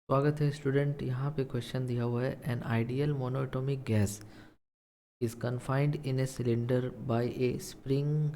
स्वागत है स्टूडेंट। यहाँ पे क्वेश्चन दिया हुआ है an ideal monoatomic gas is confined in a cylinder by a spring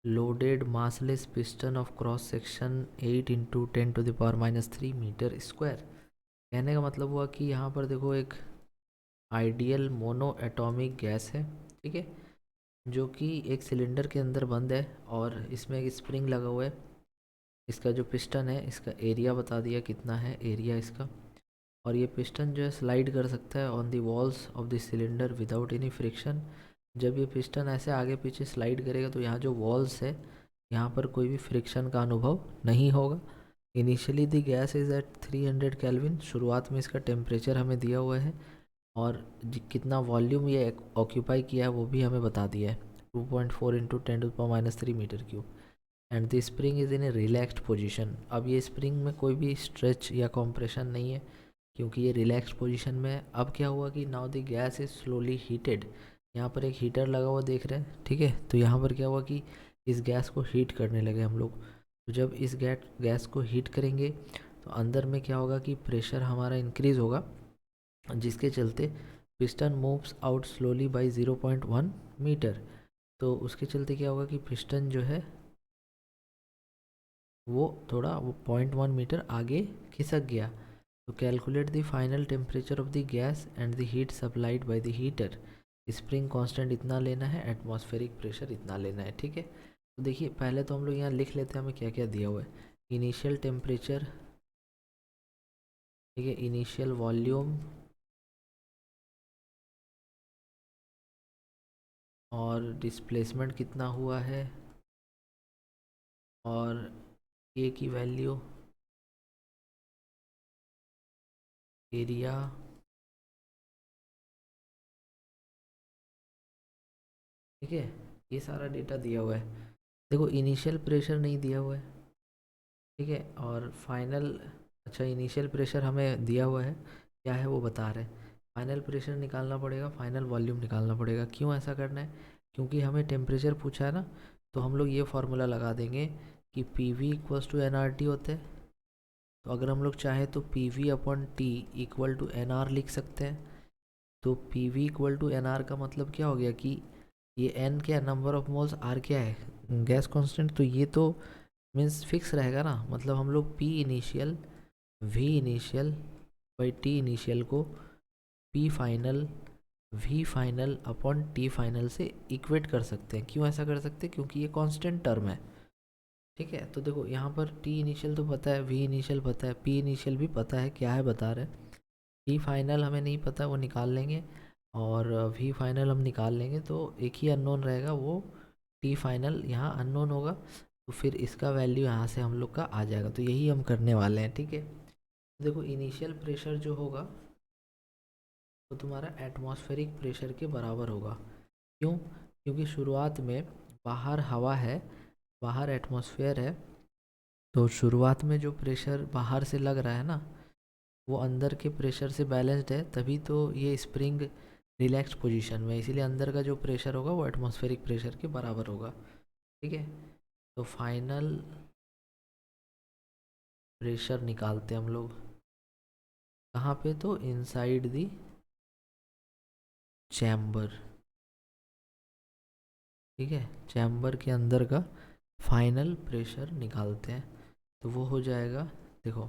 loaded massless piston of cross section 8 into 10⁻³ metre square. कहने का मतलब हुआ कि यहाँ पर देखो एक आइडियल मोनोएटॉमिक गैस है, ठीक है, जो कि एक सिलेंडर के अंदर बंद है और इसमें एक स्प्रिंग लगा हुआ है। इसका जो पिस्टन है इसका एरिया बता दिया कितना है एरिया इसका, और ये पिस्टन जो है स्लाइड कर सकता है on the walls of the cylinder without any friction. जब ये पिस्टन ऐसे आगे पीछे स्लाइड करेगा तो यहाँ जो वॉल्स है यहाँ पर कोई भी फ्रिक्शन का अनुभव नहीं होगा। Initially the gas is at 300 kelvin. शुरुआत में इसका टेम्परेचर हमें दिया हुआ है और कितना वॉल्यूम ये ऑक्यूपाई किया है वो भी हमें बता दिया है, 2.4 into 10⁻³ metre cube. And the spring is in a relaxed position. अब ये स्प्रिंग में कोई भी स्ट्रेच या कॉम्प्रेशन नहीं है क्योंकि ये रिलैक्स पोजीशन में है। अब क्या हुआ कि now the gas is slowly heated. यहाँ पर एक हीटर लगा हुआ देख रहे हैं, ठीक है। तो यहाँ पर क्या हुआ कि इस गैस को हीट करने लगे हम लोग। तो जब इस गैस को हीट करेंगे तो अंदर में क्या होगा कि प्रेशर हमारा इंक्रीज होगा, जिसके चलते piston moves out slowly by 0.1 metre. तो उसके चलते क्या होगा कि पिस्टन जो है वो थोड़ा 0.1 मीटर आगे खिसक गया। तो calculate the final temperature of the gas and the heat supplied by the heater. Spring constant इतना लेना है, एटमॉस्फेरिक प्रेशर इतना लेना है, ठीक है। तो देखिए पहले तो हम लोग यहाँ लिख लेते हैं हमें क्या क्या दिया हुआ है। इनिशियल टेम्परेचर, ठीक है, इनिशियल वॉल्यूम और डिस्प्लेसमेंट कितना हुआ है और ए की वैल्यू, एरिया, ठीक है। ये सारा डेटा दिया हुआ है। देखो इनिशियल प्रेशर नहीं दिया हुआ है, ठीक है, और फाइनल, अच्छा इनिशियल प्रेशर हमें दिया हुआ है, क्या है वो बता रहे हैं। फाइनल प्रेशर निकालना पड़ेगा, फाइनल वॉल्यूम निकालना पड़ेगा। क्यों ऐसा करना है? क्योंकि हमें टेम्परेचर पूछा है ना, तो हम लोग ये फार्मूला लगा देंगे कि P V equals to N R T होते हैं। तो अगर हम लोग चाहें तो P V upon T equal to N R लिख सकते हैं। तो P V equal to N R का मतलब क्या हो गया कि ये एन क्या है, नंबर ऑफ मोल्स, आर क्या है, गैस कांस्टेंट। तो ये तो मीन्स फिक्स रहेगा ना, मतलब हम लोग P initial V initial by T initial को P final V final upon T final से इक्वेट कर सकते हैं। क्यों ऐसा कर सकते हैं? क्योंकि ये कांस्टेंट टर्म है, ठीक है। तो देखो यहाँ पर टी इनिशियल तो पता है, वी इनिशियल पता है, पी इनिशियल भी पता है क्या है बता रहे हैं। टी फाइनल हमें नहीं पता, वो निकाल लेंगे, और वी फाइनल हम निकाल लेंगे। तो एक ही अननोन रहेगा, वो टी फाइनल यहाँ अननोन होगा। तो फिर इसका वैल्यू यहाँ से हम लोग का आ जाएगा। तो यही हम करने वाले हैं, ठीक है। देखो इनिशियल प्रेशर जो होगा वो तुम्हारा एटमॉस्फेरिक प्रेशर के बराबर होगा। क्यों? क्योंकि शुरुआत में बाहर हवा है, बाहर एटमॉस्फेयर है, तो शुरुआत में जो प्रेशर बाहर से लग रहा है ना वो अंदर के प्रेशर से बैलेंस्ड है, तभी तो ये स्प्रिंग रिलैक्स पोजीशन में, इसीलिए अंदर का जो प्रेशर होगा वो एटमॉस्फेरिक प्रेशर के बराबर होगा, ठीक है। तो फाइनल प्रेशर निकालते हैं हम लोग कहाँ पे, तो इनसाइड दी चैम्बर, ठीक है। चैम्बर के अंदर का फाइनल प्रेशर निकालते हैं तो वो हो जाएगा। देखो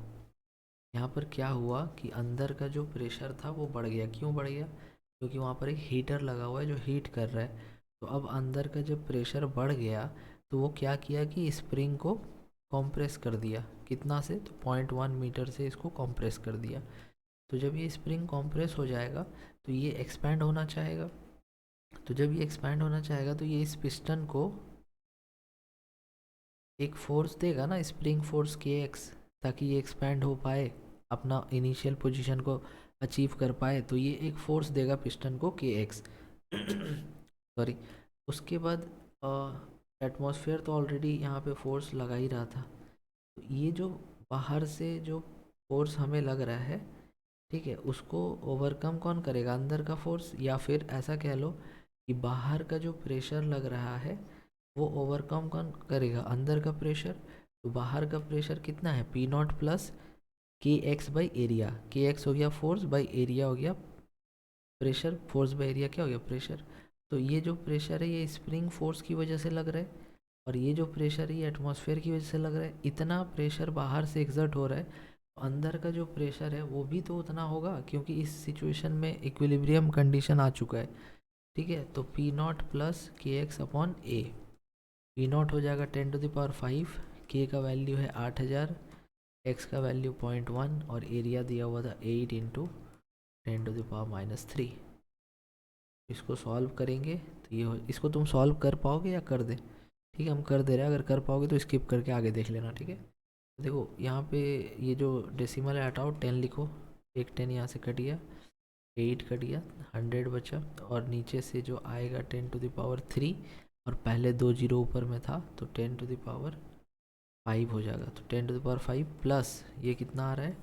यहाँ पर क्या हुआ कि अंदर का जो प्रेशर था वो बढ़ गया। क्यों बढ़ गया? क्योंकि वहाँ पर एक हीटर लगा हुआ है जो हीट कर रहा है। तो अब अंदर का जब प्रेशर बढ़ गया तो वो क्या किया कि स्प्रिंग को कॉम्प्रेस कर दिया। कितना से? तो 0.1 मीटर से इसको कॉम्प्रेस कर दिया। तो जब ये स्प्रिंग कॉम्प्रेस हो जाएगा तो ये एक्सपैंड होना चाहेगा। तो जब ये एक्सपैंड होना चाहेगा तो ये इस पिस्टन को एक फोर्स देगा ना, स्प्रिंग फोर्स के एक्स, ताकि ये एक्सपैंड हो पाए, अपना इनिशियल पोजीशन को अचीव कर पाए। तो ये एक फोर्स देगा पिस्टन को के एक्स सॉरी। उसके बाद एटमॉस्फेयर तो ऑलरेडी यहाँ पे फोर्स लगा ही रहा था। तो ये जो बाहर से जो फोर्स हमें लग रहा है, ठीक है, उसको ओवरकम कौन करेगा? अंदर का फोर्स। या फिर ऐसा कह लो कि बाहर का जो प्रेशर लग रहा है वो ओवरकम कौन करेगा? अंदर का प्रेशर। तो बाहर का प्रेशर कितना है? पी नॉट प्लस के एक्स बाई एरिया, के एक्स हो गया फोर्स बाई एरिया हो गया प्रेशर, फोर्स बाई एरिया क्या हो गया प्रेशर। तो ये जो प्रेशर है ये स्प्रिंग फोर्स की वजह से लग रहा है, और ये जो प्रेशर है ये एटमॉस्फेयर की वजह से लग रहा है। इतना प्रेशर बाहर से एग्जर्ट हो रहा है, अंदर का जो प्रेशर है वो भी तो उतना होगा, क्योंकि इस सिचुएशन में इक्विलिब्रियम कंडीशन आ चुका है। ठीक है, तो पी नॉट प्लस के x upon A, P not हो जाएगा 10⁵, के का वैल्यू है 8000, एक्स का वैल्यू 0.1 और एरिया दिया हुआ था 8 इंटू 10⁻³ इसको सॉल्व करेंगे तो ये इसको तुम सॉल्व कर पाओगे या कर दे? ठीक है, हम कर दे रहे हैं, अगर कर पाओगे तो स्किप करके आगे देख लेना। ठीक है, देखो यहाँ पे ये जो डेसिमल है हटाओ, 10 लिखो, एक 10 यहाँ से कट गया, 8 कट गया, 100 बचा, और नीचे से जो आएगा 10⁻³ और पहले 2 जीरो ऊपर में था तो 10⁵ हो जाएगा। तो 10⁵ प्लस ये कितना आ रहा है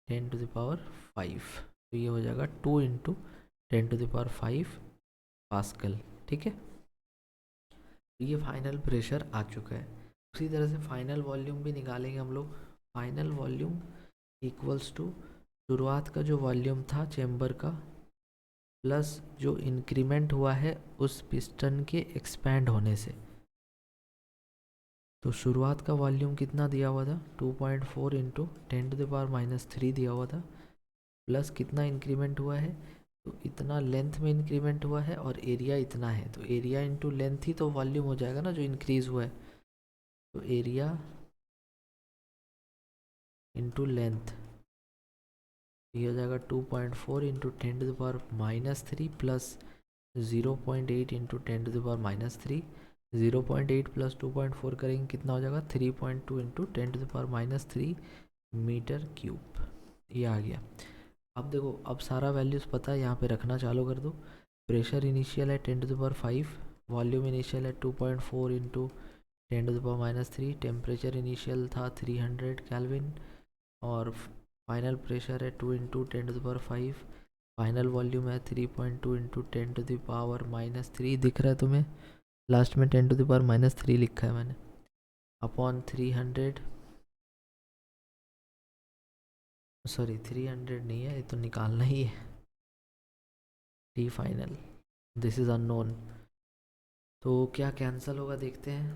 10⁵, तो ये हो जाएगा 2 इंटू 10⁵ पास्कल। ठीक है, तो ये फाइनल प्रेशर आ चुका है। उसी तरह से फाइनल वॉल्यूम भी निकालेंगे हम लोग। फाइनल वॉल्यूम इक्वल्स टू शुरुआत का जो वॉल्यूम था चेम्बर का प्लस जो इंक्रीमेंट हुआ है उस पिस्टन के एक्सपैंड होने से। तो शुरुआत का वॉल्यूम कितना दिया हुआ था 2.4 इंटू 10⁻³ दिया हुआ था, प्लस कितना इंक्रीमेंट हुआ है तो इतना लेंथ में इंक्रीमेंट हुआ है, और एरिया इतना है तो एरिया इंटू लेंथ ही तो वॉल्यूम हो जाएगा ना जो इंक्रीज हुआ है। तो एरिया इंटू लेंथ ये हो जाएगा 2.4 इंटू 10⁻³ प्लस 0.8 इंटू 10⁻³। 0.8 प्लस 2.4 करेंगे कितना हो जाएगा 3.2 इंटू 10⁻³ मीटर क्यूब, ये आ गया। अब देखो, अब सारा वैल्यूज़ पता है, यहाँ पे रखना चालू कर दो। प्रेशर इनिशियल है 10⁵, वॉल्यूम इनिशियल है 2.4 इंटू 10⁻³, टेम्परेचर इनिशियल था 300 केल्विन, और फाइनल प्रेशर है 2 इंटू 10⁵, फाइनल वॉल्यूम है 3.2 इंटू 10⁻³ दिख रहा है तुम्हें, लास्ट में 10⁻³ लिखा है मैंने, अपॉन 300, सॉरी 300 नहीं है, ये तो निकालना ही है, T final, this is unknown. तो क्या कैंसिल होगा देखते हैं,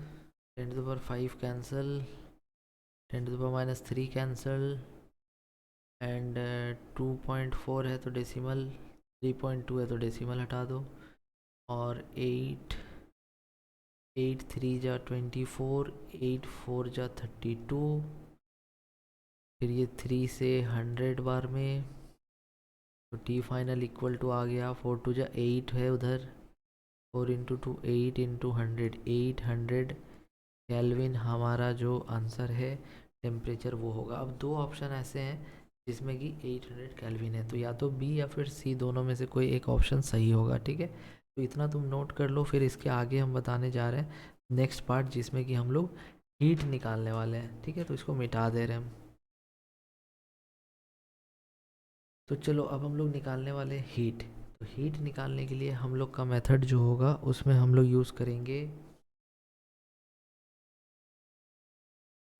10⁵ कैंसिल, 10⁻³ कैंसिल, एंड 2.4 है तो डेसिमल, 3.2 है तो डेसिमल हटा दो, और 8 3 जा 24, 8 4 जा 32, फिर ये 3 से 100 बार में, तो टी फाइनल इक्वल टू आ गया 4 2 जा 8 है उधर, 4 इंटू 2 8 इंटू 100 800 केल्विन हमारा जो आंसर है टेम्परेचर वो होगा। अब दो ऑप्शन ऐसे हैं जिसमें कि 800 केल्विन है, तो या तो बी या फिर सी, दोनों में से कोई एक ऑप्शन सही होगा। ठीक है, तो इतना तुम नोट कर लो, फिर इसके आगे हम बताने जा रहे हैं नेक्स्ट पार्ट जिसमें कि हम लोग हीट निकालने वाले हैं। ठीक है, तो इसको मिटा दे रहे हैं हम। तो चलो अब हम लोग निकालने वाले हीट। तो हीट निकालने के लिए हम लोग का मेथड जो होगा उसमें हम लोग यूज़ करेंगे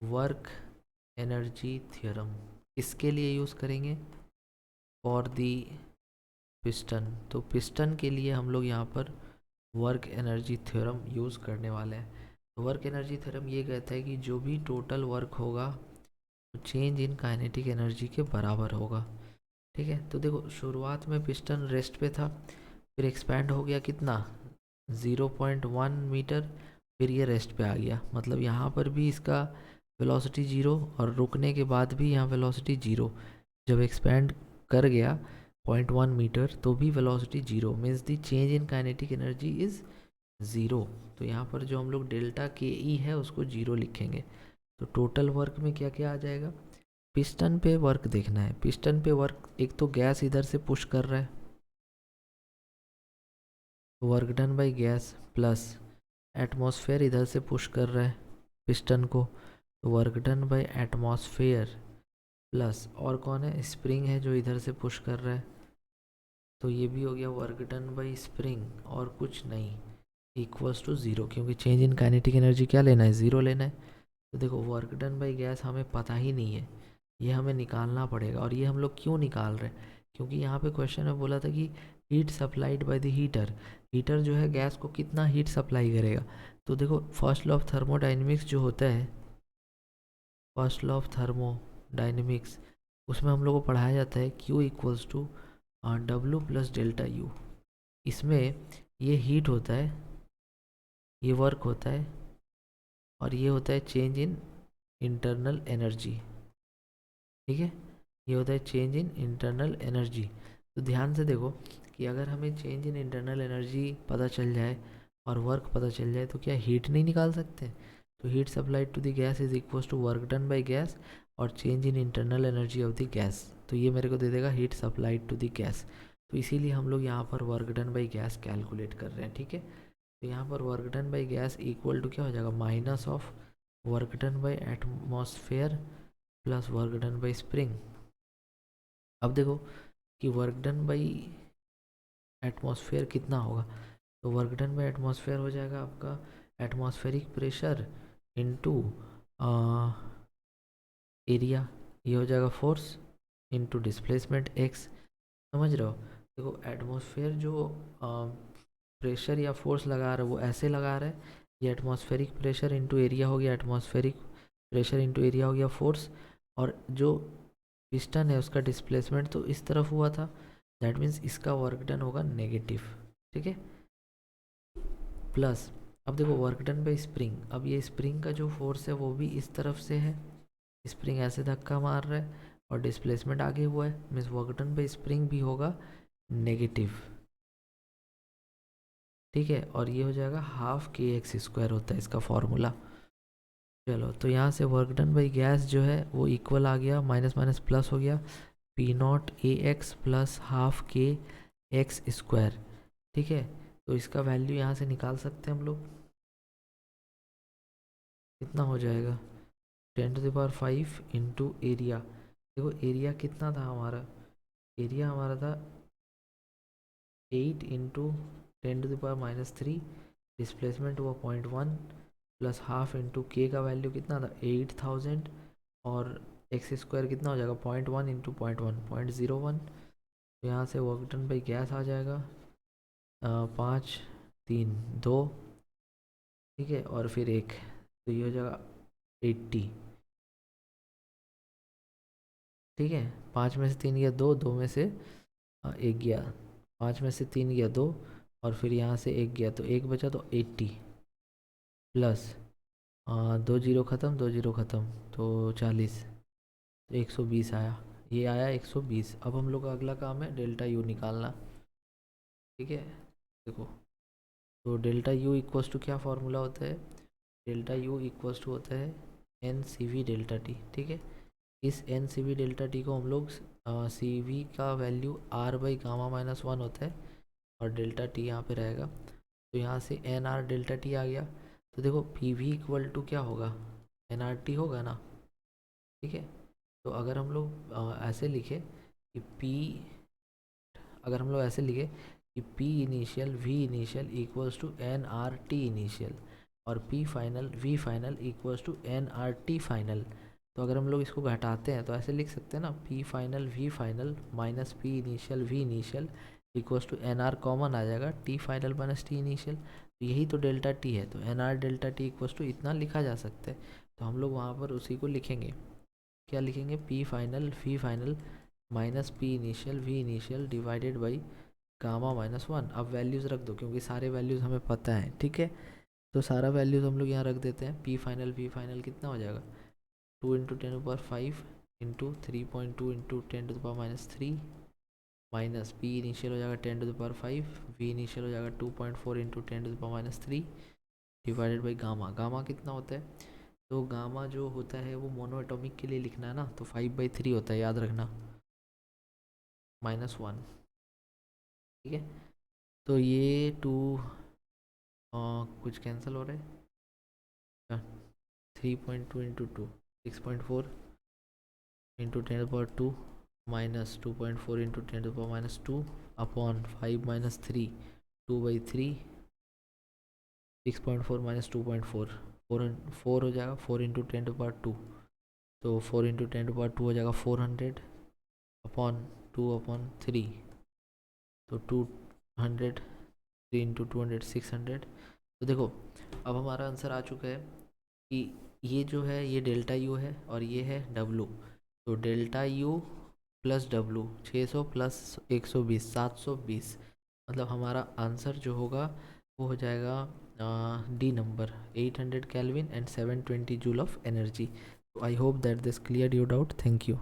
वर्क एनर्जी थ्योरम। इसके लिए यूज़ करेंगे फॉर दी पिस्टन। तो पिस्टन के लिए हम लोग यहाँ पर वर्क एनर्जी थ्योरम यूज़ करने वाले हैं। तो वर्क एनर्जी थ्योरम ये कहता है कि जो भी टोटल वर्क होगा तो चेंज इन काइनेटिक एनर्जी के बराबर होगा। ठीक है, तो देखो शुरुआत में पिस्टन रेस्ट पे था, फिर एक्सपैंड हो गया कितना 0.1 मीटर, फिर ये रेस्ट पे आ गया, मतलब यहाँ पर भी इसका वेलोसिटी 0 और रुकने के बाद भी यहाँ वेलोसिटी 0। जब एक्सपैंड कर गया 0.1 मीटर तो भी velocity 0, means the change in kinetic energy is 0। तो यहाँ पर जो हम लोग डेल्टा के ई है उसको 0 लिखेंगे। तो टोटल वर्क में क्या क्या आ जाएगा, पिस्टन पे वर्क देखना है। पिस्टन पे वर्क, एक तो गैस इधर से पुश कर रहा है, work done by gas, plus atmosphere इधर से पुश कर रहा है पिस्टन को, तो work done by atmosphere, plus और कौन है स्प्रिंग है जो इधर से पुश कर रहा है, तो ये भी हो गया वर्क डन बाई स्प्रिंग, और कुछ नहीं, इक्वल्स टू 0, क्योंकि चेंज इन काइनेटिक एनर्जी क्या लेना है 0 लेना है। तो देखो वर्क डन बाई गैस हमें पता ही नहीं है, ये हमें निकालना पड़ेगा। और ये हम लोग क्यों निकाल रहे हैं, क्योंकि यहाँ पे क्वेश्चन में बोला था कि heat supplied by the heater, heater जो है गैस को कितना हीट सप्लाई करेगा। तो देखो फर्स्ट लॉ ऑफ थर्मोडाइनमिक्स जो होता है, फर्स्ट लॉ ऑफ थर्मोडाइनमिक्स, उसमें हम लोग को पढ़ाया जाता है Q equals to W plus delta U. इसमें ये हीट होता है, ये वर्क होता है, और ये होता है चेंज इन इंटरनल एनर्जी। ठीक है, ये होता है चेंज इन इंटरनल एनर्जी। तो ध्यान से देखो कि अगर हमें चेंज इन इंटरनल एनर्जी पता चल जाए और वर्क पता चल जाए तो क्या हीट नहीं निकाल सकते। तो heat supplied to the gas is equal to work done by gas और change in internal energy of the gas. तो ये मेरे को दे देगा heat supplied to the gas. तो इसीलिए हम लोग यहाँ पर work done by gas calculate कर रहे हैं। ठीक है, तो यहाँ पर work done by gas equal to क्या हो जाएगा, minus of work done by atmosphere plus work done by spring. अब देखो कि वर्क डन बाई एटमॉस्फेयर कितना होगा, तो वर्क डन बाई एटमॉस्फेयर हो जाएगा आपका एटमॉस्फेरिक प्रेशर इनटू एरिया, ये हो जाएगा फोर्स इनटू डिस्प्लेसमेंट एक्स। समझ रहे हो, देखो एटमॉस्फेयर जो प्रेशर या फोर्स लगा रहा है वो ऐसे लगा रहा है, ये एटमॉस्फेरिक प्रेशर इनटू एरिया हो गया, एटमॉस्फेरिक प्रेशर इनटू एरिया हो गया फोर्स, और जो पिस्टन है उसका डिस्प्लेसमेंट तो इस तरफ हुआ था, दैट मीन्स इसका वर्क डन होगा नेगेटिव। ठीक है, प्लस अब देखो वर्क डन बाई स्प्रिंग, अब ये स्प्रिंग का जो फोर्स है वो भी इस तरफ से है, स्प्रिंग ऐसे धक्का मार रहा है और डिस्प्लेसमेंट आगे हुआ है, means work done by spring भी होगा नेगेटिव। ठीक है, और ये हो जाएगा हाफ के एक्स स्क्वायर होता है इसका फॉर्मूला। चलो तो यहाँ से वर्क डन बाई गैस जो है वो इक्वल आ गया, माइनस माइनस प्लस हो गया, P not a x plus half के एक्स स्क्वायर। ठीक है, तो इसका वैल्यू यहाँ से निकाल सकते हैं हम लोग, कितना हो जाएगा 10⁵ इंटू एरिया। देखो एरिया कितना था हमारा, एरिया हमारा था 8 इंटू 10⁻³ डिस्प्लेसमेंट हुआ 0.1 प्लस हाफ इंटू के का वैल्यू कितना था 8000, और एक्स स्क्वायर कितना हो जाएगा 0.1 इंटू 0.1 0.01। तो यहाँ से वर्क डन बाई गैस आ जाएगा 5 3 2। ठीक है, और फिर एक, तो ये हो जाएगा 80। ठीक है, 5 में से 3 गया 2, 2 में से 1 गया, 5 में से 3 गया 2, और फिर यहाँ से 1 गया तो 1 बचा, तो 80 प्लस 2 जीरो ख़त्म, 2 जीरो ख़त्म, तो 40, तो 120 आया, ये आया 120। अब हम लोग का अगला काम है डेल्टा यू निकालना। ठीक है, देखो तो डेल्टा यू इक्वल्स टू क्या फार्मूला होता है, डेल्टा यू इक्वल्स टू होता है n C V delta T. ठीक है, इस n C V delta T को हम लोग सी वी का value R by gamma minus one होता है और डेल्टा टी यहाँ पे रहेगा, तो यहाँ से एन आर डेल्टा टी आ गया। तो देखो पी वी इक्वल टू क्या होगा, एन आर टी होगा ना। ठीक है, तो अगर हम लोग ऐसे लिखे कि पी, अगर हम लोग ऐसे लिखे कि P initial V initial equals to N R T initial और P final V final equals to N R T final, तो अगर हम लोग इसको घटाते हैं तो ऐसे लिख सकते हैं ना, P final V final minus P initial V initial equals to N R common आ जाएगा T final minus T initial, तो यही तो डेल्टा T है, तो N R delta T equals to इतना लिखा जा सकता है। तो हम लोग वहाँ पर उसी को लिखेंगे, क्या लिखेंगे, P final V final minus P initial V initial divided by gamma minus one. अब वैल्यूज़ रख दो क्योंकि सारे वैल्यूज़ हमें पता है। ठीक है, तो सारा वैल्यूज़ हम लोग यहाँ रख देते हैं। पी फाइनल वी फाइनल कितना हो जाएगा 2 into 10⁵ into 3.2 into 10⁻³ minus P initial हो जाएगा 10⁵, वी इनिशियल हो जाएगा 2.4 into 10⁻³ divided by gamma. Gamma कितना होता है, तो गामा जो होता है वो मोनो एटॉमिक के लिए लिखना है ना, तो 5/3 होता है, याद रखना, -1। ठीक है, तो ये टू कुछ कैंसिल हो रहा है, 3.2 into 2 6.4 into 10⁻² minus 2.4 into 10⁻² upon 5 - 3 2/3 6.4 minus 2.4 4 हो जाएगा 4 इंटू 10⁻², तो 4 × 10⁻² हो जाएगा 400/2/3, तो 200, 3 × 200 600। तो देखो अब हमारा आंसर आ चुका है कि ये जो है ये डेल्टा यू है और ये है डब्लू। तो delta you plus W 600 plus 120 720, मतलब हमारा आंसर जो होगा वो हो जाएगा D number 800 kelvin and 720 joule of energy. तो I hope that this clear your doubt. Thank you.